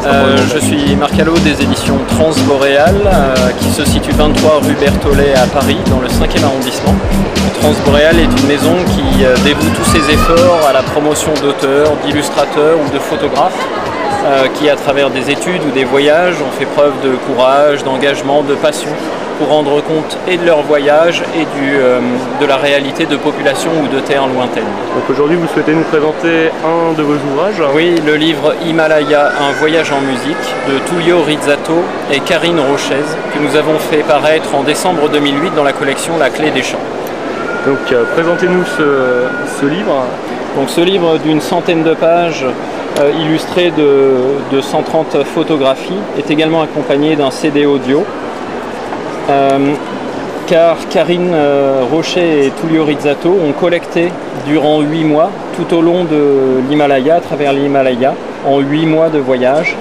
Je suis Marc Allot des éditions Transboréal qui se situe 23 rue Berthollet à Paris dans le 5e arrondissement. Transboréal est une maison qui dévoue tous ses efforts à la promotion d'auteurs, d'illustrateurs ou de photographes qui à travers des études ou des voyages ont fait preuve de courage, d'engagement, de passion pour rendre compte et de leur voyage et de la réalité de populations ou de terres lointaines. Donc aujourd'hui vous souhaitez nous présenter un de vos ouvrages? Oui, le livre Himalaya, un voyage en musique de Tullio Rizzato et Karine Rochez que nous avons fait paraître en décembre 2008 dans la collection La Clé des Chants. Donc présentez-nous ce livre. Donc ce livre d'une centaine de pages illustré de 130 photographies est également accompagné d'un CD audio. Car Karine Rocher et Tullio Rizzato ont collecté durant 8 mois, tout au long de l'Himalaya, à travers l'Himalaya, en 8 mois de voyage,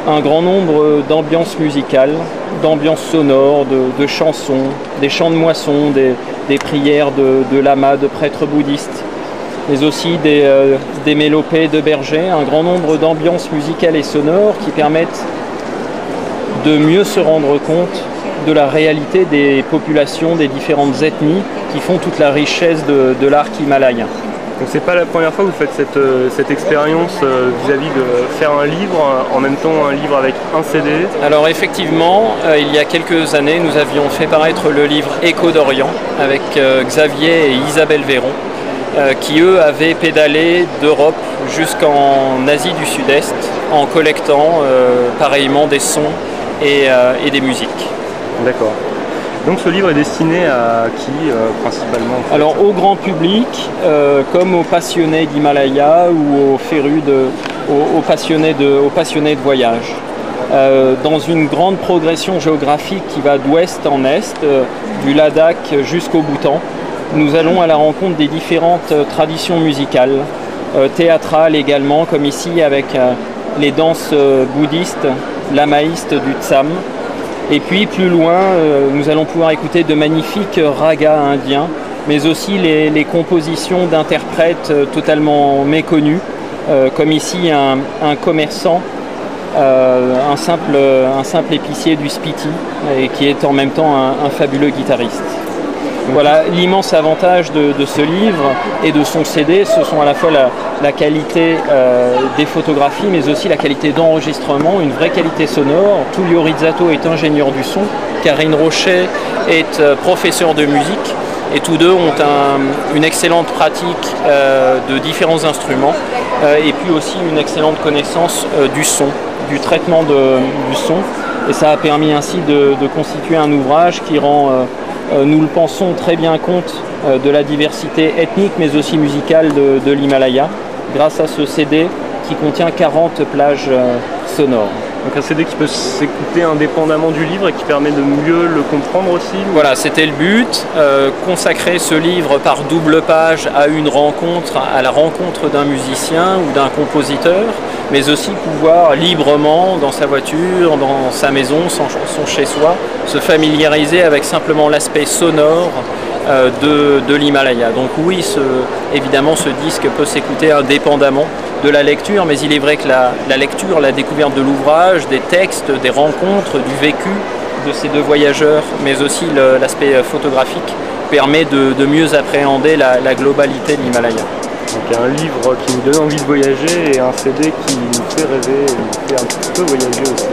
un grand nombre d'ambiances musicales, d'ambiances sonores, de chansons, des chants de moisson, des prières de lamas, de prêtres bouddhistes, mais aussi des mélopées de bergers, un grand nombre d'ambiances musicales et sonores qui permettent de mieux se rendre compte de la réalité des populations, des différentes ethnies qui font toute la richesse de l'arc himalayen. Donc c'est pas la première fois que vous faites cette expérience vis-à-vis de faire un livre, en même temps un livre avec un CD? Alors effectivement, il y a quelques années, nous avions fait paraître le livre Écho d'Orient avec Xavier et Isabelle Véron, qui eux avaient pédalé d'Europe jusqu'en Asie du Sud-Est en collectant pareillement des sons et des musiques. D'accord. Donc ce livre est destiné à qui principalement? Alors au grand public, comme aux passionnés d'Himalaya ou aux férus aux passionnés de voyage. Dans une grande progression géographique qui va d'ouest en est, du Ladakh jusqu'au Bhoutan, nous allons à la rencontre des différentes traditions musicales, théâtrales également, comme ici avec les danses bouddhistes, lamaïstes du Tsam. Et puis plus loin, nous allons pouvoir écouter de magnifiques ragas indiens, mais aussi les compositions d'interprètes totalement méconnus, comme ici un commerçant, un simple épicier du Spiti, et qui est en même temps un fabuleux guitariste. Voilà, l'immense avantage de ce livre et de son CD, ce sont à la fois la qualité des photographies, mais aussi la qualité d'enregistrement, une vraie qualité sonore. Tullio Rizzato est ingénieur du son, Karine Rocher est professeure de musique, et tous deux ont une excellente pratique de différents instruments, et puis aussi une excellente connaissance du son, du traitement du son. Et ça a permis ainsi de constituer un ouvrage qui rend... nous le pensons très bien compte de la diversité ethnique mais aussi musicale de l'Himalaya grâce à ce CD qui contient 40 plages sonores. Donc un CD qui peut s'écouter indépendamment du livre et qui permet de mieux le comprendre aussi? Voilà, c'était le but, consacrer ce livre par double page à la rencontre d'un musicien ou d'un compositeur, mais aussi pouvoir librement, dans sa voiture, dans sa maison, son chez-soi, se familiariser avec simplement l'aspect sonore de l'Himalaya. Donc oui, évidemment, ce disque peut s'écouter indépendamment de la lecture, mais il est vrai que la lecture, la découverte de l'ouvrage, des textes, des rencontres, du vécu de ces deux voyageurs, mais aussi l'aspect photographique, permet de mieux appréhender la globalité de l'Himalaya. Donc un livre qui nous donne envie de voyager et un CD qui nous fait rêver et nous fait un petit peu voyager aussi.